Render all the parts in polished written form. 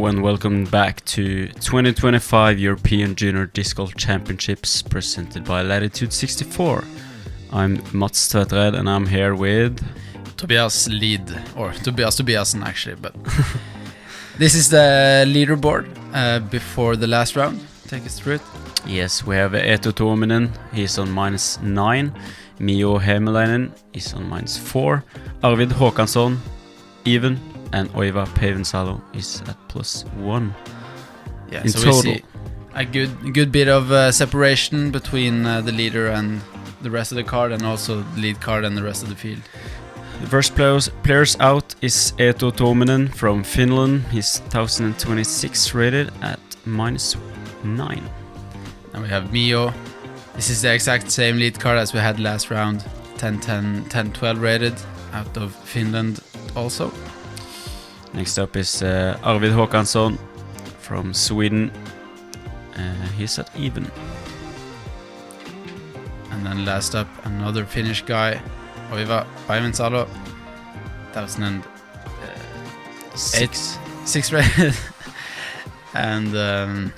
Hello and welcome back to 2025 European Junior Disc Golf Championships presented by Lattitude 64. I'm Mats Tveitereid and I'm here with Tobias lead, or Tobiassen actually, but this is the leaderboard before the last round. Take us through it. Yes, we have Eetu Tuominen, he's on -9. Miio Hämäläinen is on -4. Arvid Håkansson, even. And Oiva Päivänsalo is at +1. Yeah, in so total. we see a good bit of separation between the leader and the rest of the card, and also the lead card and the rest of the field. The first players out is Eetu Tuominen from Finland. He's 1026 rated at -9. And we have Miio. This is the exact same lead card as we had last round. 10-12 rated out of Finland also. Next up is Arvid Håkansson from Sweden. He's at even. And then last up, another Finnish guy, Oiva Päivänsalo, 1006 rated. And the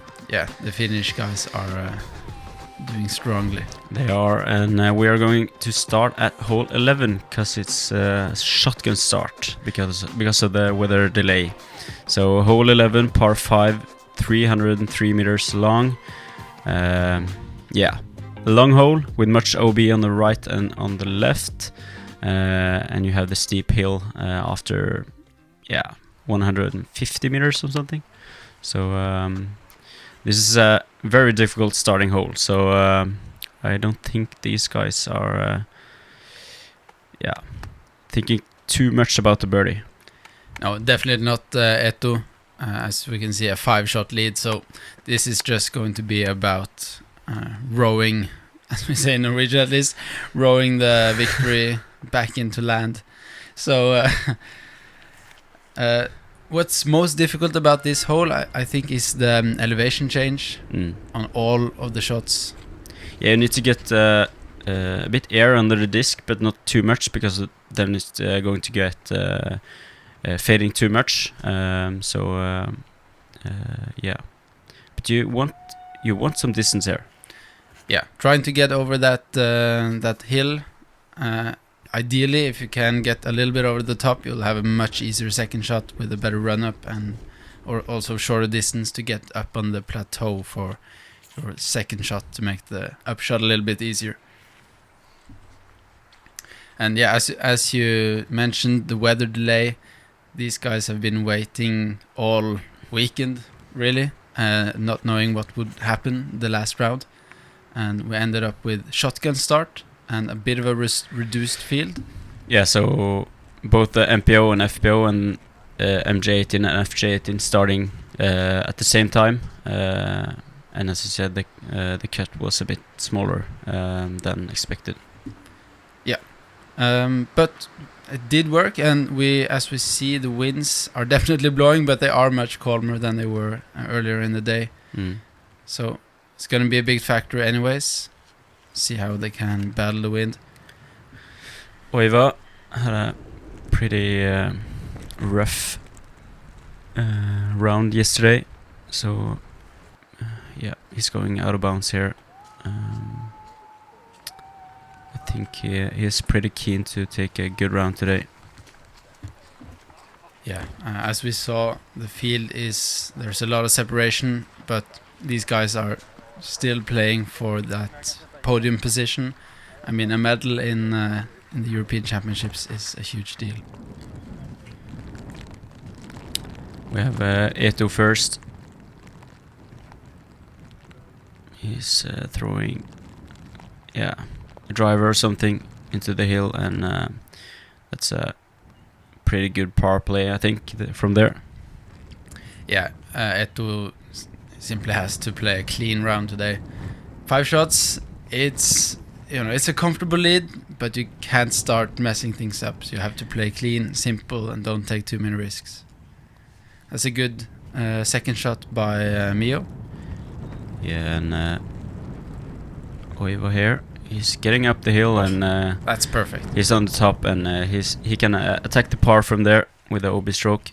Finnish guys are doing strongly. They are, and we are going to start at hole 11 because it's a shotgun start because of the weather delay. So hole 11, par 5, 303 meters long. A long hole with much OB on the right and on the left, and you have the steep hill after 150 meters or something. So this is a very difficult starting hole, so I don't think these guys are thinking too much about the birdie. No, definitely not Eetu. As we can see, a 5-shot lead, so this is just going to be about rowing, as we say in Norwegian at least, rowing the victory back into land. So what's most difficult about this hole, I think, is the elevation change on all of the shots. Yeah, you need to get a bit air under the disc, but not too much, because then it's going to get fading too much. But you want some distance there. Yeah, trying to get over that hill. Ideally, if you can get a little bit over the top, you'll have a much easier second shot with a better run-up, or also shorter distance to get up on the plateau for your second shot to make the upshot a little bit easier. And yeah, as you mentioned, the weather delay, these guys have been waiting all weekend, really, not knowing what would happen the last round. And we ended up with shotgun start and a bit of a reduced field. Yeah, so both the MPO and FPO and MJ18 and FJ18 starting at the same time. And as you said, the cut was a bit smaller than expected. Yeah, but it did work, and as we see, the winds are definitely blowing, but they are much calmer than they were earlier in the day. So it's going to be a big factor anyways. See how they can battle the wind. Oiva had a pretty rough round yesterday, so he's going out of bounds here. I think he is pretty keen to take a good round today. Yeah, as we saw, the field there's a lot of separation, but these guys are still playing for that podium position. I mean, a medal in the European Championships is a huge deal. We have Eetu first. He's throwing a driver or something into the hill, and that's a pretty good power play, I think, from there. Yeah, Eetu simply has to play a clean round today. 5 shots. It's a comfortable lead, but you can't start messing things up. So you have to play clean, simple, and don't take too many risks. That's a good second shot by Miio. Yeah, and Oiva here. He's getting up the hill, and that's perfect. He's on the top, and he can attack the par from there with the OB stroke.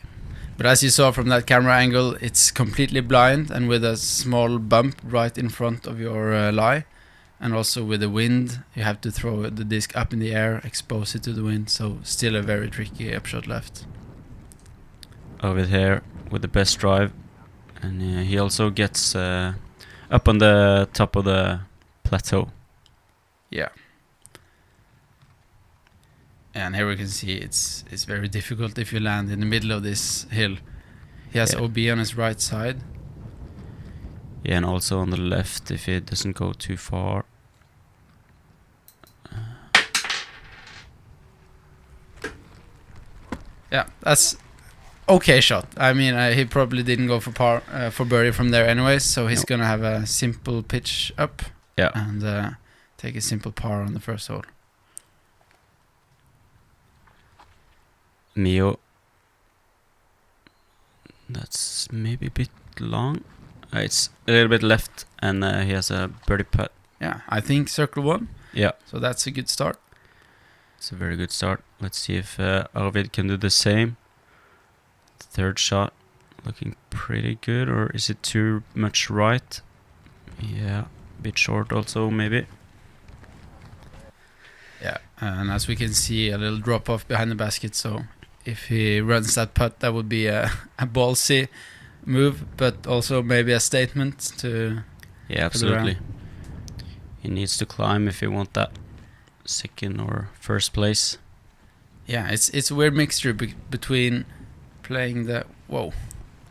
But as you saw from that camera angle, it's completely blind and with a small bump right in front of your lie. And also with the wind, you have to throw the disc up in the air, expose it to the wind. So still a very tricky upshot left. Over here with the best drive. And he also gets up on the top of the plateau. Yeah. And here we can see it's very difficult if you land in the middle of this hill. He has OB on his right side. Yeah, and also on the left if it doesn't go too far. Yeah, that's okay shot. I mean, he probably didn't go for birdie from there anyways, so he's gonna have a simple pitch up. Yeah. And take a simple par on the first hole. Miio. That's maybe a bit long. It's a little bit left, and he has a birdie putt. Yeah, I think circle 1. Yeah. So that's a good start. It's a very good start. Let's see if Arvid can do the same. Third shot, looking pretty good, or is it too much right? Yeah, a bit short also maybe. Yeah, and as we can see, a little drop off behind the basket, so if he runs that putt, that would be a ballsy move, but also maybe a statement to... Yeah, absolutely. He needs to climb if he wants that second or first place. Yeah, it's a weird mixture between playing the... Whoa.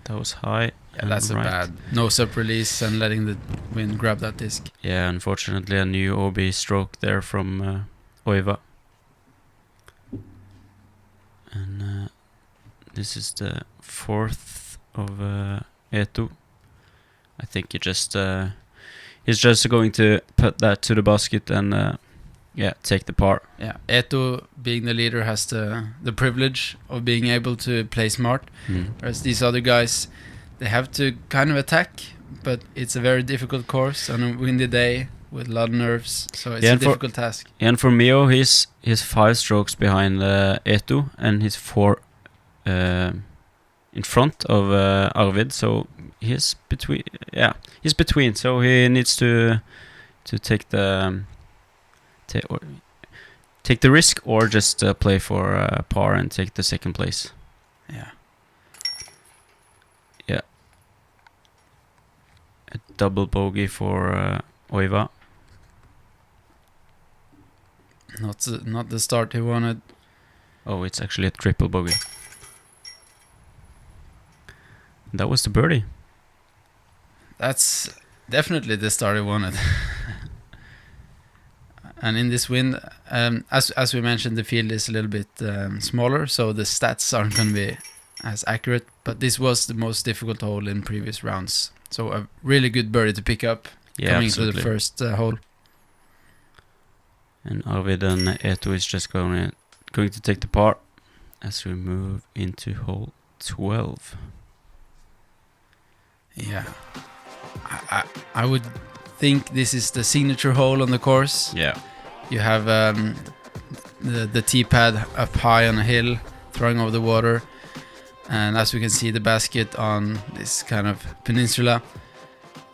That was high. Yeah, that's a bad nose-up release and letting the wind grab that disc. Yeah, unfortunately a new OB stroke there from Oiva. And this is the fourth of Eetu. I think he's just going to put that to the basket and take the par. Yeah, Eetu, being the leader, has the privilege of being able to play smart. Whereas these other guys, they have to kind of attack, but it's a very difficult course on a windy day with a lot of nerves, so it's a difficult task. And for Miio, he's 5 strokes behind Eetu, and he's 4 in front of Arvid, so he's between. Yeah, he's between, so he needs to take the take the risk or just play for par and take the second place. Yeah. Yeah. A double bogey for Oiva. Not the start he wanted. Oh, it's actually a triple bogey. That was the birdie. That's definitely the start he wanted. And in this wind, as we mentioned, the field is a little bit smaller, so the stats aren't going to be as accurate. But this was the most difficult hole in previous rounds. So a really good birdie to pick up coming to the first hole. And Arvid and Eetu is just going to take the par as we move into hole 12. Yeah, I would think this is the signature hole on the course. Yeah. You have the tee pad up high on a hill, throwing over the water, and as we can see, the basket on this kind of peninsula.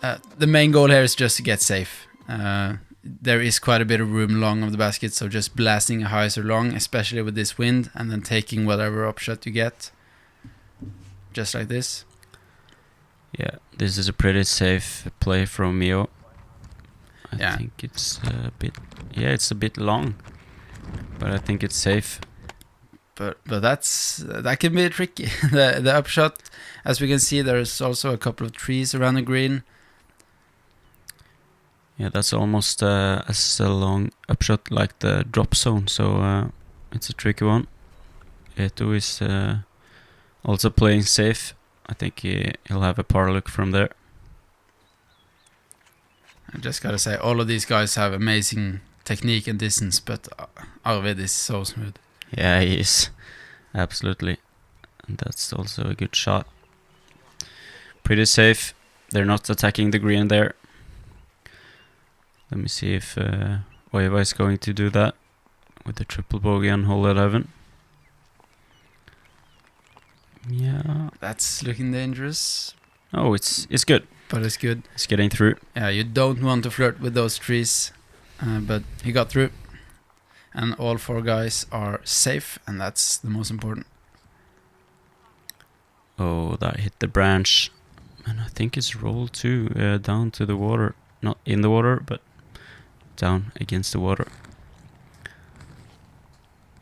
The main goal here is just to get safe. There is quite a bit of room long of the basket, so just blasting a hyzer long, especially with this wind, and then taking whatever upshot you get, just like this. Yeah, this is a pretty safe play from Miio. I think it's a bit... Yeah, it's a bit long, but I think it's safe. But that can be tricky. The upshot, as we can see, there's also a couple of trees around the green. Yeah, that's almost as a long upshot like the drop zone, so it's a tricky one. Eetu is also playing safe. I think he'll have a par look from there. I just gotta say, all of these guys have amazing technique and distance, but Arvid is so smooth. Yeah, he is. Absolutely. And that's also a good shot. Pretty safe. They're not attacking the green there. Let me see if Oiva is going to do that with the triple bogey on hole 11. Yeah. That's looking dangerous. Oh, it's good. But it's good. It's getting through. Yeah, you don't want to flirt with those trees. But he got through. And all 4 guys are safe, and that's the most important. Oh, that hit the branch. And I think it's rolled too, down to the water. Not in the water, but down against the water.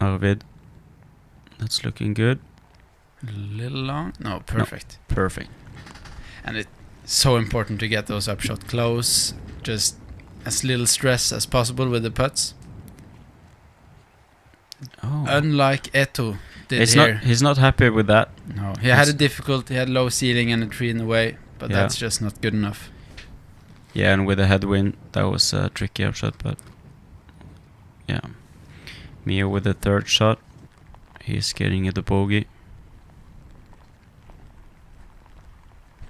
Arvid. That's looking good. A little long? No, perfect. No, perfect. And it's so important to get those upshot close. Just as little stress as possible with the putts. Oh. Unlike Eetu did here. He's not happy with that. No, he had a difficult. He had low ceiling and a tree in the way, but that's just not good enough. Yeah, and with a headwind, that was a tricky upshot, but yeah. Miio with the 3rd shot. He's getting at the bogey.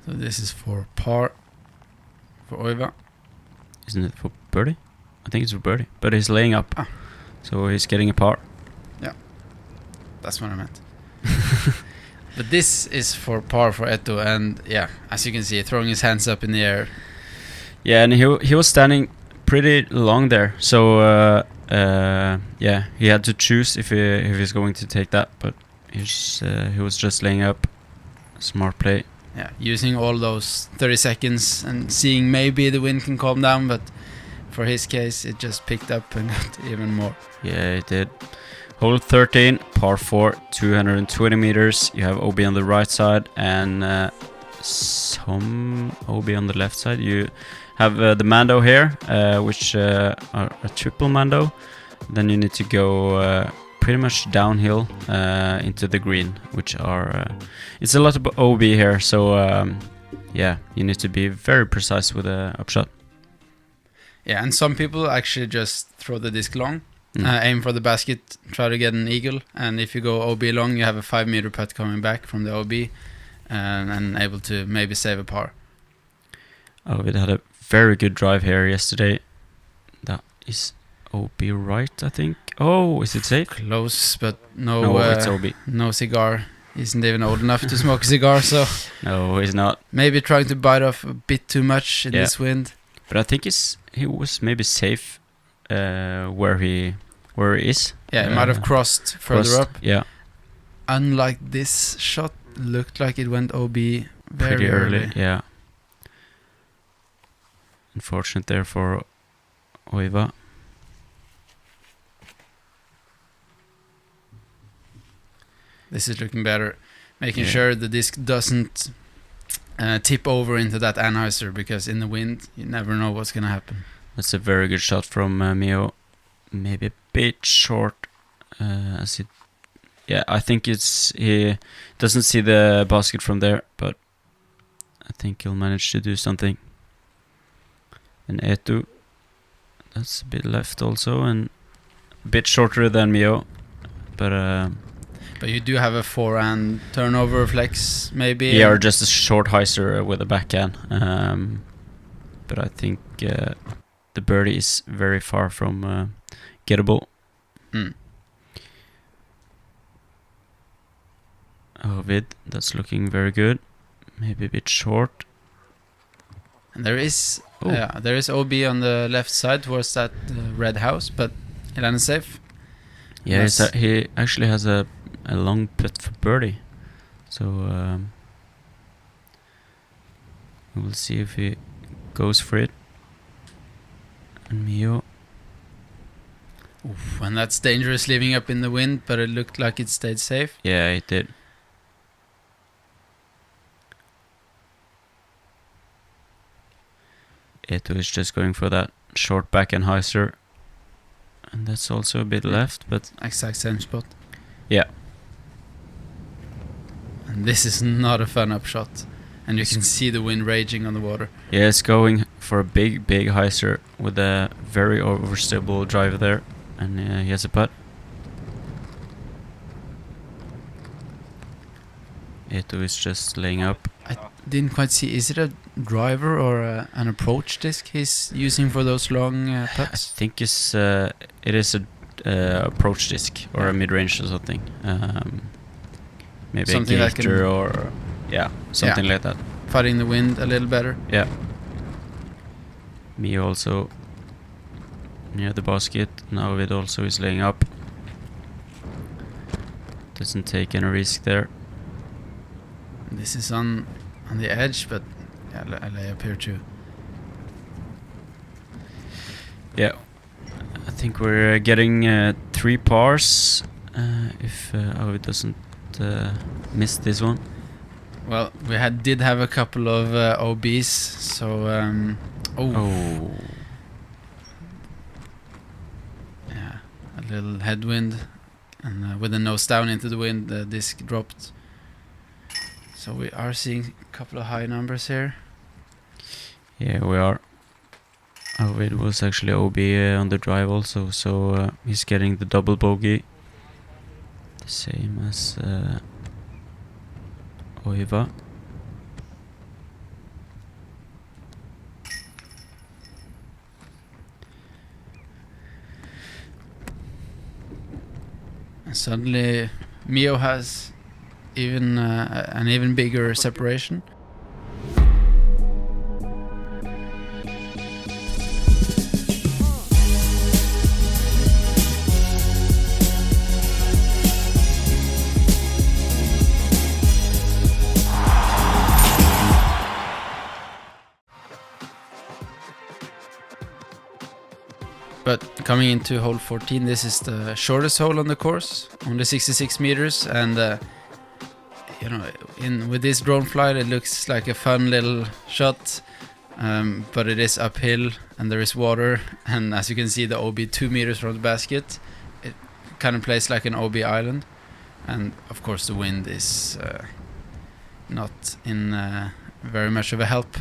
So this is for par for Oiva. Isn't it for birdie? I think it's for birdie, but he's laying up. Ah. So he's getting a par. Yeah, that's what I meant. But this is for par for Eetu, and yeah, as you can see, throwing his hands up in the air. Yeah, and he was standing pretty long there, so yeah, he had to choose if he's going to take that, but he was just laying up. Smart play. Yeah, using all those 30 seconds and seeing maybe the wind can calm down, but for his case, it just picked up and got even more. Yeah, it did. Hole 13, par 4, 220 meters. You have OB on the right side and some OB on the left side. You have the Mando here, which are a triple Mando. Then you need to go pretty much downhill into the green, which are... it's a lot of OB here, so yeah, you need to be very precise with the upshot. Yeah, and some people actually just throw the disc long, aim for the basket, try to get an eagle, and if you go OB long, you have a 5-meter putt coming back from the OB, and able to maybe save a par. Arvid had a very good drive here yesterday. That is OB right, I think. Oh, is it safe? Close, but No, it's OB. No cigar. Isn't even old enough to smoke a cigar, so... No, he's not. Maybe trying to bite off a bit too much in this wind. But I think he was maybe safe where he is. Yeah, he might have crossed further up. Yeah. Unlike this shot, looked like it went OB very pretty early. Yeah. Unfortunate there for Oiva. This is looking better. Making sure the disc doesn't tip over into that anhyzer, because in the wind, you never know what's going to happen. That's a very good shot from Miio. Maybe a bit short. Yeah, I think he doesn't see the basket from there, but I think he'll manage to do something. And Eetu, that's a bit left also, and a bit shorter than Miio, but you do have a forehand turnover flex, maybe? Yeah, or just a short hyzer with a backhand. But I think the birdie is very far from gettable. Arvid, that's looking very good. Maybe a bit short. And there is OB on the left side towards that red house, but he landed safe. Yeah, he actually has a long putt for birdie, so we'll see if he goes for it. And Miio, and that's dangerous leaving up in the wind, but it looked like it stayed safe. Yeah, it did. Eetu is just going for that short backhand hyzer, and that's also a bit left, but exact same spot. Yeah. And this is not a fun upshot, and you can see the wind raging on the water. Yeah, it's going for a big hyzer with a very overstable driver there, and he has a putt. Eetu is just laying up. I didn't quite see, is it a driver or an approach disc he's using for those long putts? I think it is a approach disc or a mid-range or something. maybe something a that can- gator or something like that. Fighting the wind a little better. Yeah. Me also near the basket. Now it also is laying up. Doesn't take any risk there. This is on the edge, but I lay up here too. Yeah. I think we're getting 3 pars if Arvid doesn't miss this one. Well, we did have a couple of OBs, so yeah, a little headwind, and with the nose down into the wind, the disc dropped. So we are seeing a couple of high numbers here. Yeah, we are. Arvid was actually OB on the drive also, so he's getting the double bogey. The same as Oiva. And suddenly, Miio has an even bigger separation. But coming into hole 14, this is the shortest hole on the course, only 66 meters, and with this drone flight, it looks like a fun little shot, but it is uphill and there is water, and as you can see, the OB 2 meters from the basket, it kind of plays like an OB island, and of course the wind is not in very much of a help.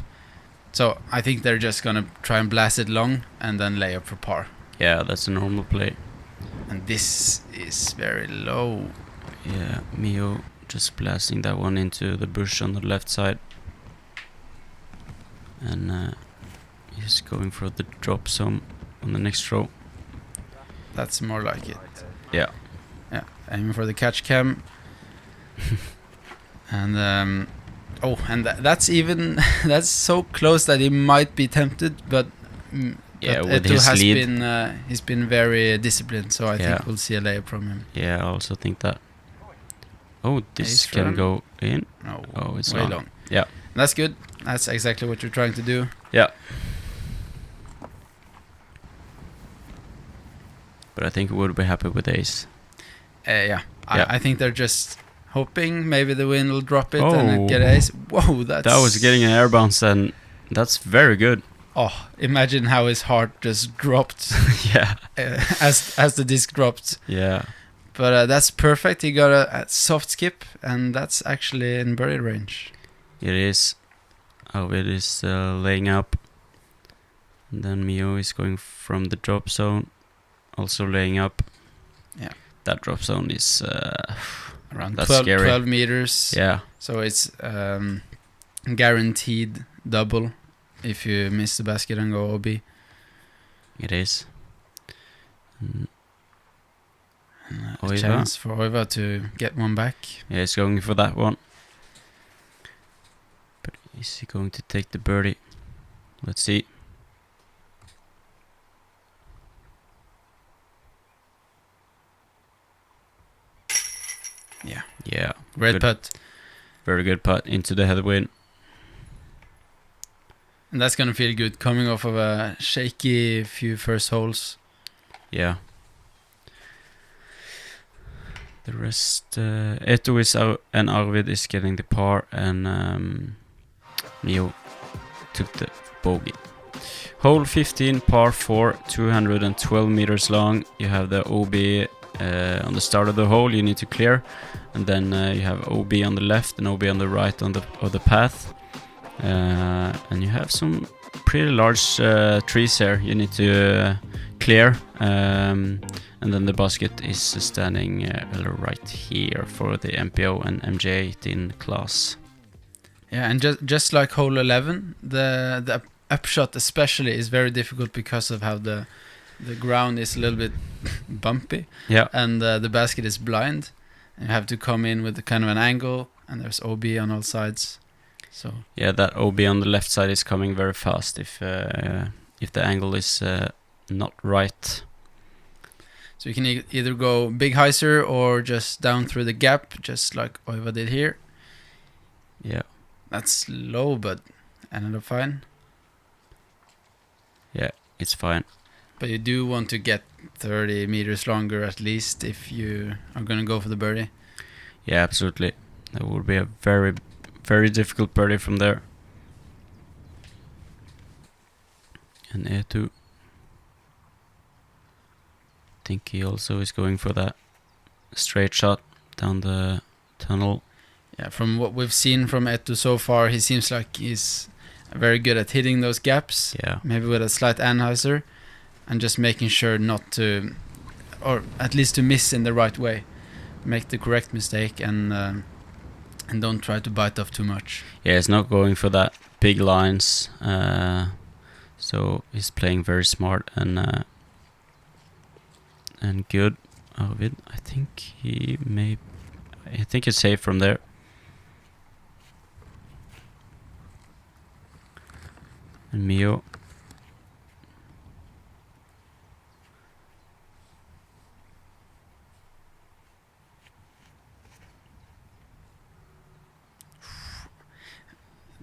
So I think they're just gonna try and blast it long and then lay up for par. Yeah, that's a normal play. And this is very low. Yeah, Miio just blasting that one into the bush on the left side. And he's going for the drop zone on the next throw. That's more like it. Yeah. Yeah, aiming for the catch cam. And that's even that's so close that he might be tempted, but yeah, but with Eetu his has lead, he's been very disciplined, so I Yeah. think we'll see a layup from him. yeah, I also think that. Oh, this Ace can run. go in. No, Oh, it's way long. long. Yeah. That's good. That's exactly what you're trying to do. Yeah. But I think we would be happy with ace. Yeah, Yeah. I think they're just hoping maybe the wind will drop it Oh. and get ace. Whoa, that was getting an air bounce, and that's very good. Oh, imagine how his heart just dropped Yeah. as the disc dropped. Yeah. But that's perfect. He got a soft skip, and that's actually in birdie range. It is. Arvid is laying up. And then Miio is going from the drop zone, also laying up. Yeah. That drop zone is Around that's 12, scary. 12 meters. Yeah. So it's guaranteed double if you miss the basket and go OB. It is. Mm, And a Oiva. chance for Oiva to get one back. Yeah, he's going for that one. But is he going to take the birdie? Let's see. Yeah. Yeah. Great Good. putt. Very good putt into the headwind. And that's going to feel good coming off of a shaky few first holes. Yeah. The rest, Eetu is out and Arvid is getting the par, and Miio took the bogey. Hole 15, par 4, 212 meters long. You have the OB on the start of the hole you need to clear, and then you have OB on the left and OB on the right on the path. And you have some pretty large trees here you need to clear, and then the basket is standing right here for the MPO and MJ18 class. Yeah, and just like hole 11, the upshot especially is very difficult because of how the ground is a little bit bumpy. Yeah. And the basket is blind. And you have to come in with kind of an angle, and there's OB on all sides. So yeah, that OB on the left side is coming very fast if the angle is not right. So you can either go big hyzer or just down through the gap, just like Oiva did here. Yeah. That's low, but ended up fine. Yeah, it's fine. But you do want to get 30 meters longer at least if you are going to go for the birdie. Yeah, absolutely. That would be a very, very difficult birdie from there. And Eetu, I think he also is going for that straight shot down the tunnel. Yeah, from what we've seen from Eetu so far, he seems like he's very good at hitting those gaps. Yeah. Maybe with a slight anhyzer, and just making sure not to, or at least to miss in the right way. Make the correct mistake and don't try to bite off too much. Yeah, he's not going for that big lines. So he's playing very smart and good. Arvid, I think he's safe from there. And Miio.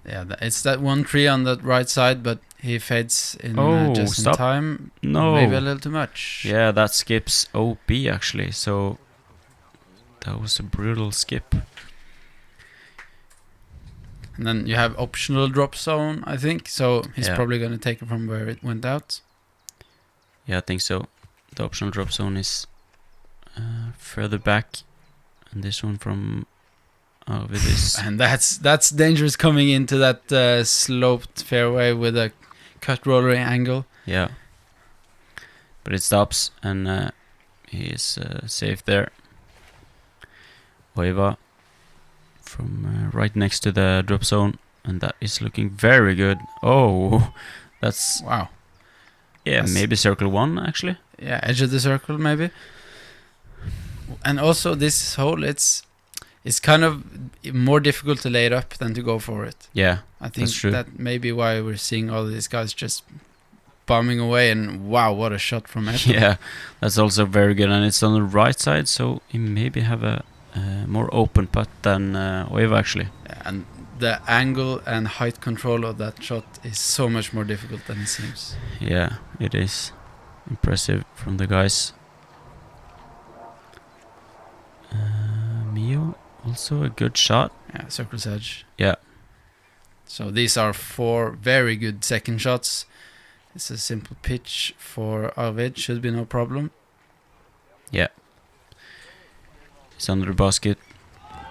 Yeah, it's that one tree on the right side, but he fades in just in time. No. Maybe a little too much. Yeah, that skips OB actually, so that was a brutal skip. And then you have optional drop zone, I think, so he's Yeah. probably going to take it from where it went out. Yeah, I think so. The optional drop zone is further back, and this one from Arvid is... And that's dangerous coming into that sloped fairway with a cut roller angle. Yeah. But it stops, and he is safe there. Oiva from right next to the drop zone, and that is looking very good. Oh, that's... Wow. Yeah, That's maybe circle one, actually. Yeah, edge of the circle, maybe. And also this hole, it's kind of more difficult to lay it up than to go for it. Yeah, I think that's true. that may be why we're seeing all these guys just bombing away, and wow, what a shot from Eetu. Yeah, that's also very good, and it's on the right side, so he maybe have a more open putt than Oiva, actually. Yeah, and the angle and height control of that shot is so much more difficult than it seems. Yeah, it is impressive from the guys. Miio, also a good shot. Yeah, circle's edge. Yeah. So these are 4 very good second shots. It's a simple pitch for Arvid, should be no problem. Yeah. He's under the basket,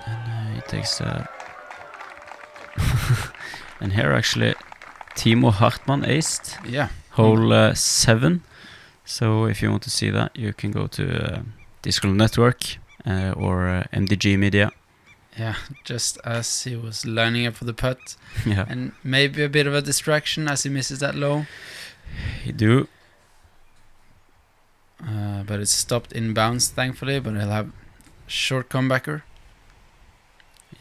and he takes a... And here actually Timo Hartmann aced Yeah. hole 7. So if you want to see that, you can go to Discord Network or MDG Media. Yeah, just as he was lining up for the putt. Yeah, And maybe a bit of a distraction as he misses that low. he do. But it's stopped in bounds, thankfully. But he'll have short comebacker.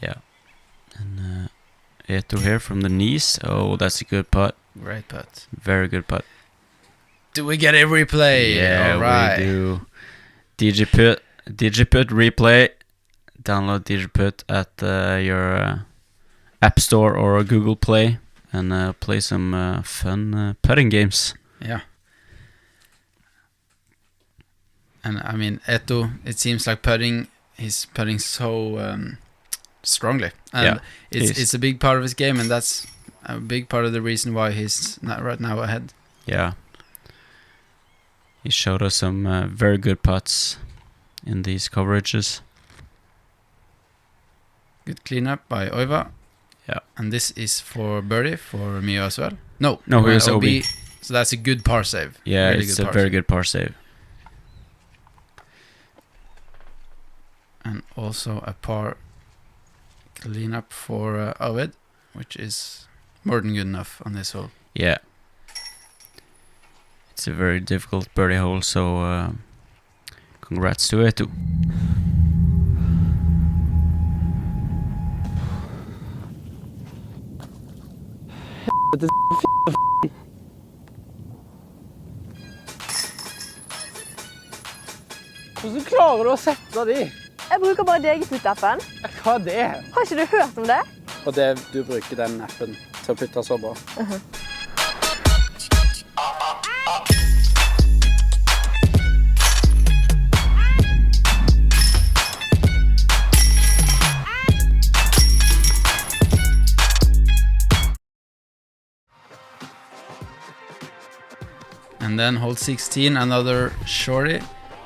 Yeah. And Eetu here from the knees. Oh, that's a good putt. Great putt. Very good putt. Do we get a replay? Yeah, All right. we do. DGPUTT replay. Download DGPUTT at your App Store or Google Play and play some fun putting games. Yeah. And I mean, Eetu, it seems like he's putting so strongly. And Yeah, it's a big part of his game, and that's a big part of the reason why he's not right now ahead. Yeah. He showed us some very good putts in these coverages. Good cleanup by Oiva. Yeah. And this is for birdie for Miio as well. No, here's OB. So that's a good par save. Yeah, Really it's good a par very save. good par save. And also a par cleanup for Arvid, which is more than good enough on this hole. Yeah. It's a very difficult birdie hole, so congrats to Eetu. Hvordan klarer du å sette de? Jeg bruker bare DGPUTT-appen. Hva er det? Har ikke du hørt om det? Og det du bruker den appen til å putte så bra. And then hold 16, another shorty,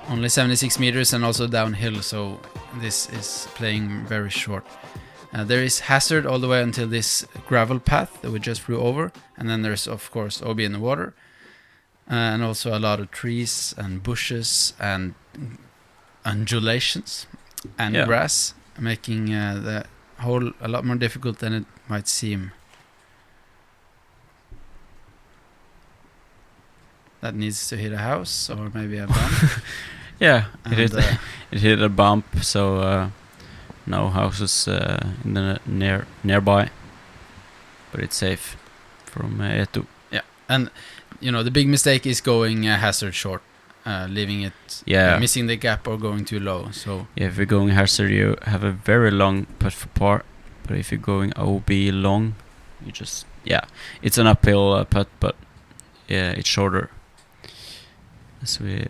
only 76 meters and also downhill, so this is playing very short. There is hazard all the way until this gravel path that we just flew over, and then there's of course OB in the water, and also a lot of trees and bushes and undulations and grass, making the hole a lot more difficult than it might seem. That needs to hit a house or maybe a bump. Yeah, it hit a bump, so no houses in the nearby, but it's safe from Eetu. Yeah, and you know the big mistake is going hazard short, leaving it, missing the gap or going too low. So yeah, if you're going hazard, you have a very long putt for par, but if you're going OB long, you just it's an uphill putt, but yeah, it's shorter. As we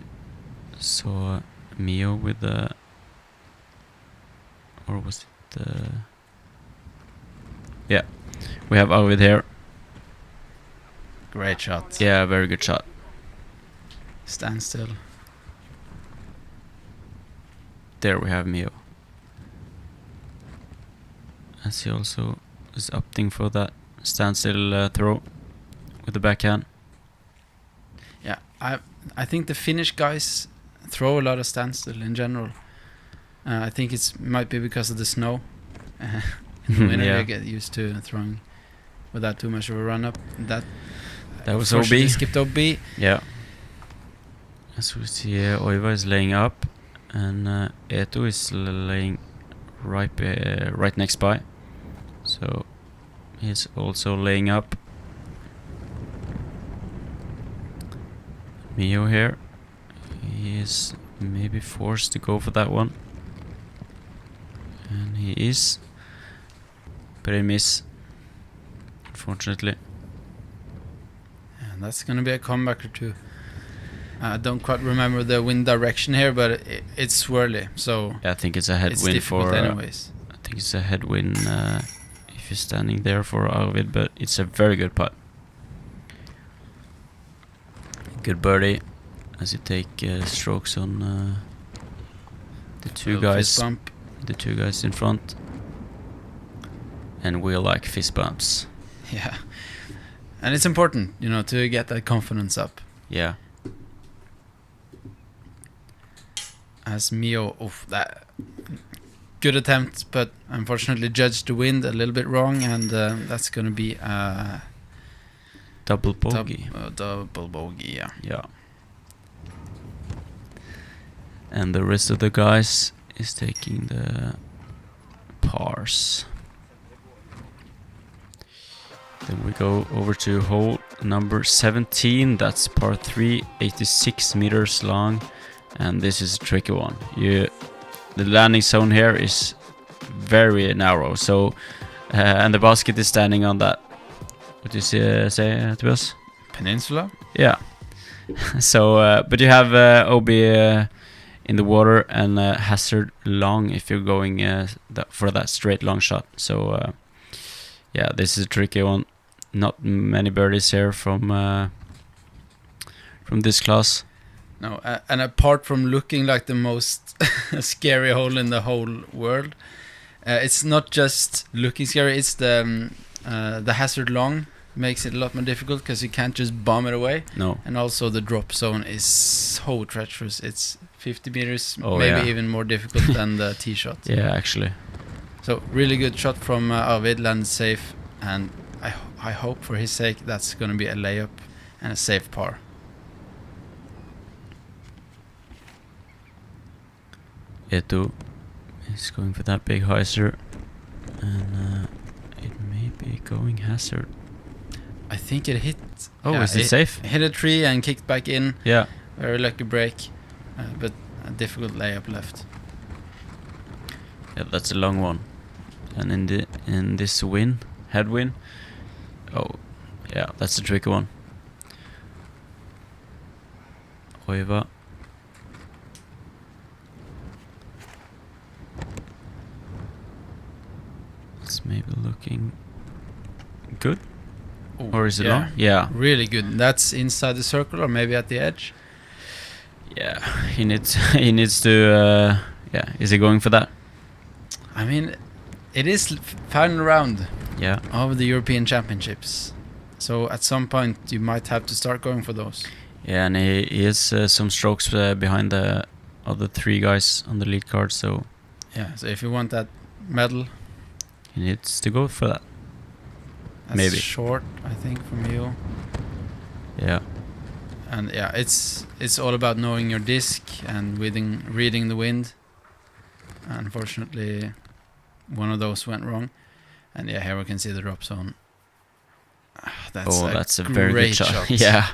saw Miio with the, or was it the, yeah, we have Arvid here. Great shot. Yeah, very good shot. Stand still. There we have Miio. As he also is opting for that standstill throw with the backhand. Yeah, I think the Finnish guys throw a lot of standstill in general. I think it might be because of the snow. In the winter, you get used to throwing without too much of a run up. That was OB. Skipped OB. Yeah. As we see, Oiva is laying up, and Eetu is laying right next by. So he's also laying up. Miio here, he is maybe forced to go for that one, and he is, but he miss, unfortunately. And that's gonna be a comeback or two. I don't quite remember the wind direction here, but it's swirly, so yeah, I think it's a headwind for. Anyways, I think it's a headwind if you're standing there for Arvid, but it's a very good putt. Good birdie, as you take strokes on the two guys in front, and we like fist bumps. Yeah, and it's important, you know, to get that confidence up. Yeah. As Miio, that good attempt, but unfortunately judged the wind a little bit wrong, and that's gonna be a double bogey. Double bogey, yeah. Yeah. And the rest of the guys is taking the pars. Then we go over to hole number 17. That's par 3, 86 meters long, and this is a tricky one. The landing zone here is very narrow. So, and the basket is standing on that. What do you say, Tobias? Peninsula? Yeah. So, but you have OB in the water and hazard long if you're going for that straight long shot. So, yeah, this is a tricky one. Not many birdies here from this class. No, and apart from looking like the most scary hole in the whole world, it's not just looking scary. It's the hazard long makes it a lot more difficult because you can't just bomb it away. No. And also the drop zone is so treacherous. It's 50 meters, maybe even more difficult than the tee shot. Yeah, actually. So really good shot from Arvid, landed safe, and I hope for his sake that's going to be a layup and a safe par. Eetu is going for that big hyzer, and it may be going hazard. I think it hit. Oh, is it safe? Hit a tree and kicked back in. Yeah. Very lucky break, but a difficult layup left. Yeah, that's a long one. And in this headwind. Oh, yeah, that's a tricky one. Oiva. It's maybe looking good. Ooh, Or is it long? Yeah. Really good. That's inside the circle or maybe at the edge. Yeah, he needs to yeah, is he going for that? I mean, it is final round Yeah. of the European Championships. So at some point you might have to start going for those. Yeah, and he is some strokes behind the other 3 guys on the lead card, so Yeah, so if you want that medal, he needs to go for that. that's Maybe. short, I think, for Miio. Yeah. And yeah, it's all about knowing your disc and reading the wind. Unfortunately, one of those went wrong. And yeah, here we can see the drop zone. That's a very good shot. Yeah.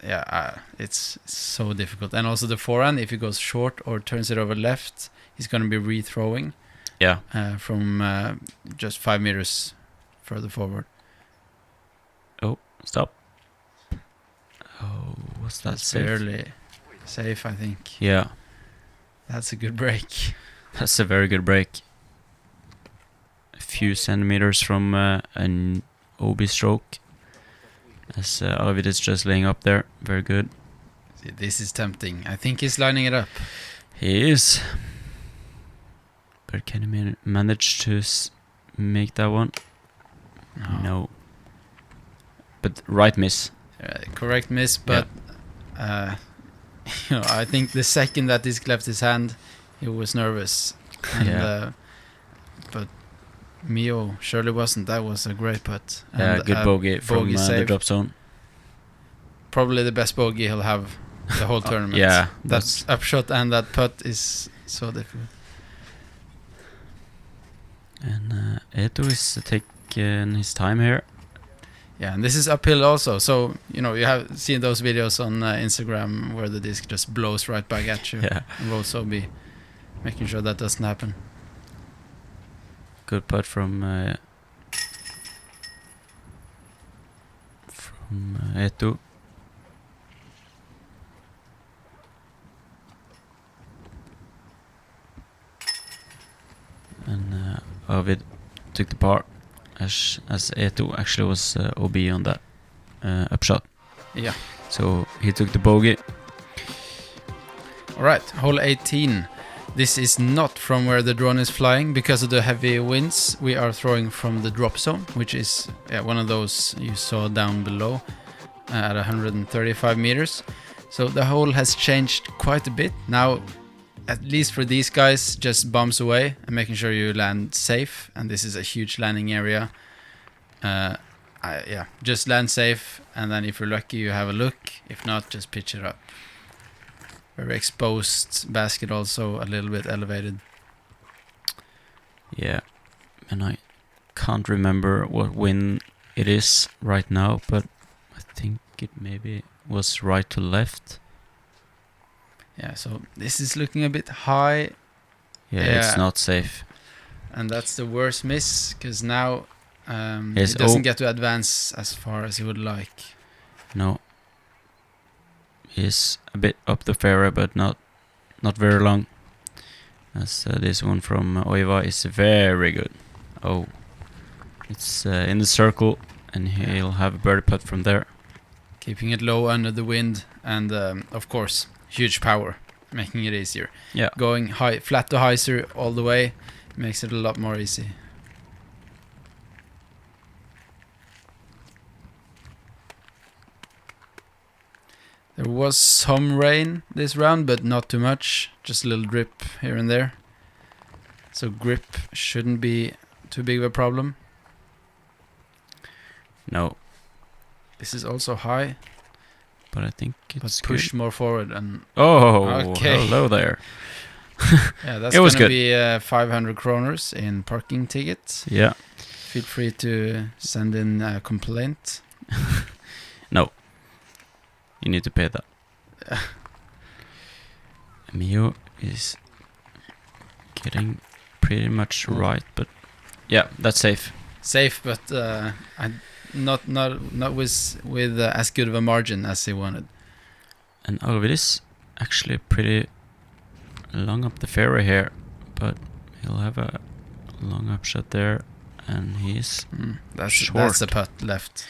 Yeah, it's so difficult. And also the forehand, if he goes short or turns it over left, he's going to be re-throwing. Yeah. From just 5 meters further forward. Oh, stop. Oh, was that That's safe? barely safe, I think. Yeah. That's a good break. That's a very good break. A few centimeters from an OB stroke. As Arvid is just laying up there. Very good. See, this is tempting. I think he's lining it up. He is. But can he manage to make that one? No. But right miss. Correct miss, but I think the second that disc left his hand, he was nervous. And, but Miio surely wasn't. That was a great putt. Yeah, good bogey from the save. drop zone. Probably the best bogey he'll have the whole tournament. Yeah, that upshot and that putt is so difficult. And Eetu is taking his time here. Yeah, and this is uphill also. So, you have seen those videos on Instagram where the disc just blows right back at you. Yeah. And we'll also be making sure that doesn't happen. Good putt from Eetu. And Arvid took the par as Eetu actually was OB on that upshot. Yeah. So he took the bogey. Alright, hole 18. This is not from where the drone is flying because of the heavy winds. We are throwing from the drop zone, which is one of those you saw down below at 135 meters. So the hole has changed quite a bit. Now, at least for these guys, just bombs away and making sure you land safe. And this is a huge landing area. Just land safe, and then if you're lucky, you have a look. If not, just pitch it up. Very exposed basket, also a little bit elevated. Yeah, and I can't remember what wind it is right now, but I think it maybe was right to left. Yeah, so this is looking a bit high. Yeah, it's not safe. And that's the worst miss, because now Yes, he doesn't get to advance as far as he would like. No. He's a bit up the fairway, but not very long. As this one from Oiva is very good. Oh, it's in the circle, and he'll have a birdie putt from there. Keeping it low under the wind, and of course, huge power, making it easier. Yeah. Going high, flat to hyzer all the way makes it a lot more easy. There was some rain this round, but not too much. Just a little drip here and there. So grip shouldn't be too big of a problem. No. This is also high, But I think it's but push good. more forward and Okay. Hello there. yeah, that's It was gonna good. be 500 kroners in parking tickets. Yeah. feel free to send in a complaint. No. You need to pay that. Miio is getting pretty much right, but yeah, that's safe. Safe, but not with as good of a margin as he wanted. And Arvid is actually pretty long up the fairway here, but he'll have a long upshot there, and he's That's the putt left.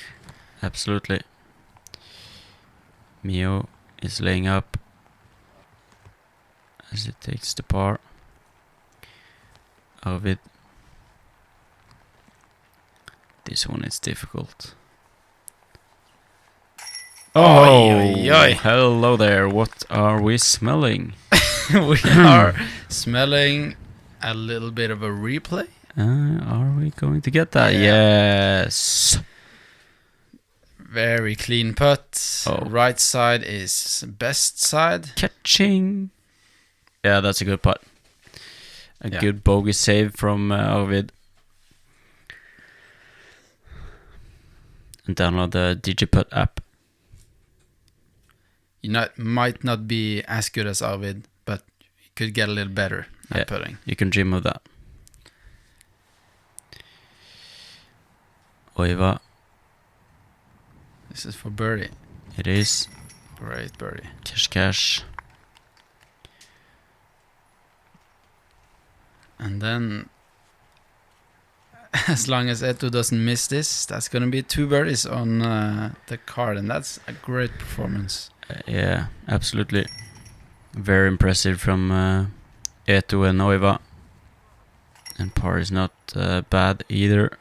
Absolutely. Miio is laying up as it takes the par. Arvid. This one is difficult. Oi, oi, oi. Hello there. What are we smelling? We are smelling a little bit of a replay. Are we going to get that? Yeah. Yes. Very clean putt. Oh. Right side is best side. Catching. Yeah, that's a good putt. A good bogey save from Arvid. And download the DGPUTT app. You might not be as good as Arvid, but you could get a little better at putting. You can dream of that. Oiva. This is for birdie. It is. Great birdie. Cash. And then, as long as Eetu doesn't miss this, that's going to be 2 birdies on the card, and that's a great performance. Yeah, absolutely. Very impressive from Eetu and Oiva. And par is not bad either.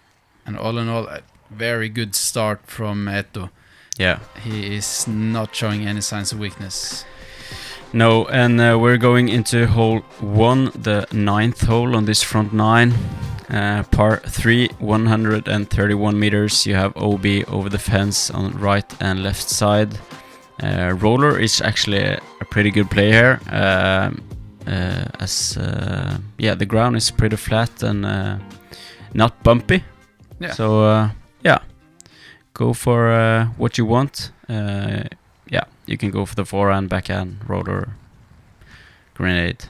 And all in all, a very good start from Eetu. Yeah. He is not showing any signs of weakness. No, and we're going into hole 1, the 9th hole on this front 9. Par 3, 131 meters. You have OB over the fence on right and left side. Roller is actually a pretty good play here. The ground is pretty flat and not bumpy. Yeah. So go for what you want. You can go for the forehand, backhand, roller, grenade.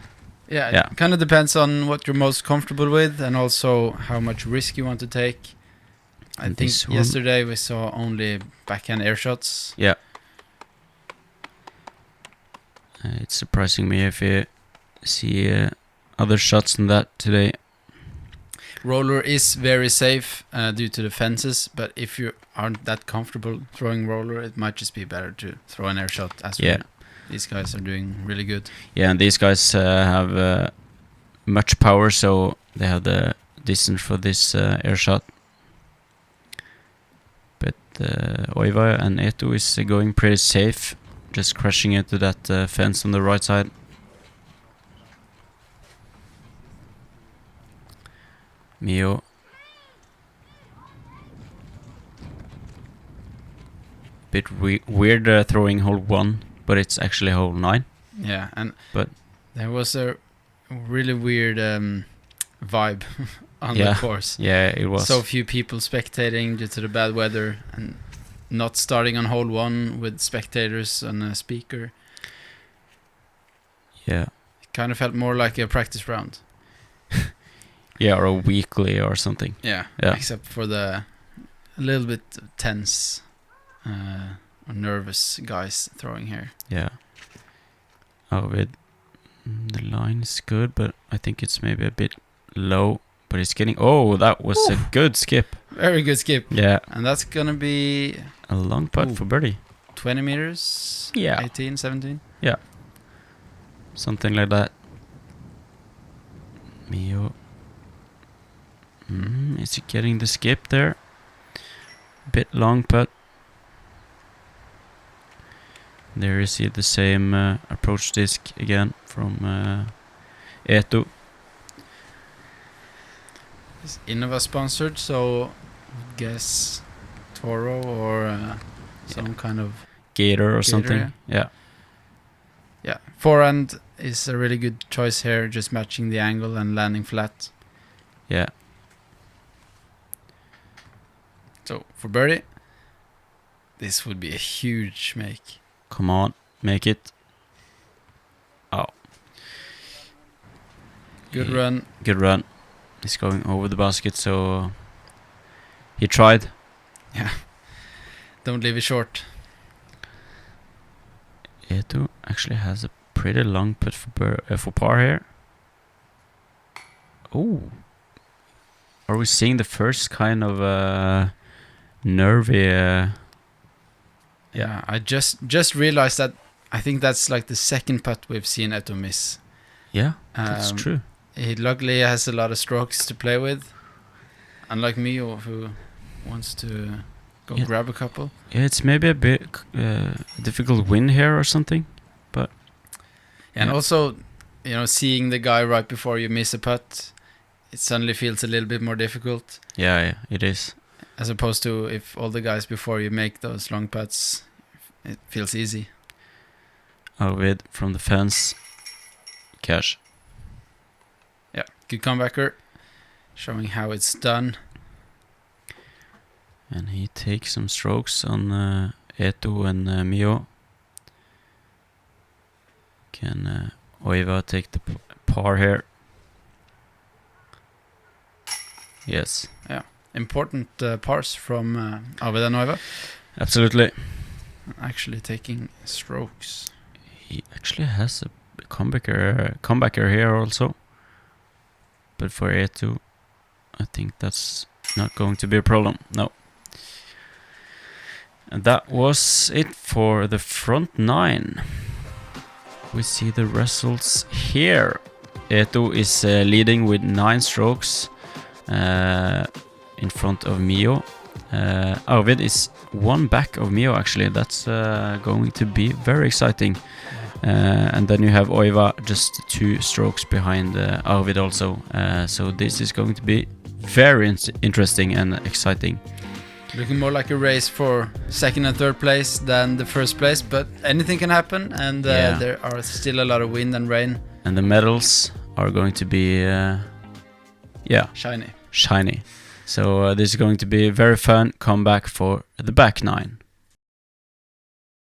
Yeah, it kind of depends on what you're most comfortable with and also how much risk you want to take. I think yesterday we saw only backhand air shots. Yeah. It's surprising me if you see other shots than that today. Roller is very safe due to the fences, but if you aren't that comfortable throwing roller, it might just be better to throw an air shot as well. These guys are doing really good. Yeah, and these guys have much power, so they have the distance for this air shot. But Oiva and Eetu is going pretty safe, just crashing into that fence on the right side. Miio. Bit weird throwing hole 1, but it's actually hole 9. Yeah, but there was a really weird vibe on the course. Yeah, it was. So few people spectating due to the bad weather and not starting on hole 1 with spectators on a speaker. Yeah. It kind of felt more like a practice round. Yeah, or a weekly or something. Yeah. Except for the a little bit tense or nervous guys throwing here. Yeah. Arvid, the line is good, but I think it's maybe a bit low. But it's getting... Oh, that was a good skip. Very good skip. Yeah. And that's going to be... A long putt for birdie. 20 meters? Yeah. 18, 17? Yeah. Something like that. Miio. Is he getting the skip there? Bit long putt. There you see the same approach disc again from Eetu. It's Innova sponsored, so I guess Toro or some kind of Gator or something. Yeah. Yeah. Forehand is a really good choice here, just matching the angle and landing flat. Yeah. So for birdie, this would be a huge make. Come on, make it. Oh. Good run. Good run. He's going over the basket, so he tried. Yeah. Don't leave it short. Eetu actually has a pretty long putt for par here. Oh. Are we seeing the first kind of nervy... Yeah, I just realized that I think that's like the second putt we've seen Eetu miss. Yeah, that's true. He luckily has a lot of strokes to play with, unlike Miio, who wants to go grab a couple. Yeah, it's maybe a bit difficult win here or something, but... And also, seeing the guy right before you miss a putt, it suddenly feels a little bit more difficult. Yeah, it is. As opposed to if all the guys before you make those long putts, it feels easy. Arvid from the fence. Cash. Yeah, good comebacker. Showing how it's done. And he takes some strokes on Eetu and Miio. Can Oiva take the par here? Yes. Yeah, important pars from Arvid and Oiva. Absolutely. Actually taking strokes. He actually has a comebacker here also. But for Eetu, I think that's not going to be a problem. No. And that was it for the front nine. We see the results here. Eetu is leading with 9 strokes in front of Miio. Arvid is 1 back of Miio actually. That's going to be very exciting. And then you have Oiva just 2 strokes behind Arvid also. So this is going to be very interesting and exciting. Looking more like a race for second and third place than the first place, but anything can happen, and there are still a lot of wind and rain. And the medals are going to be, shiny. So this is going to be a very fun comeback for the back nine.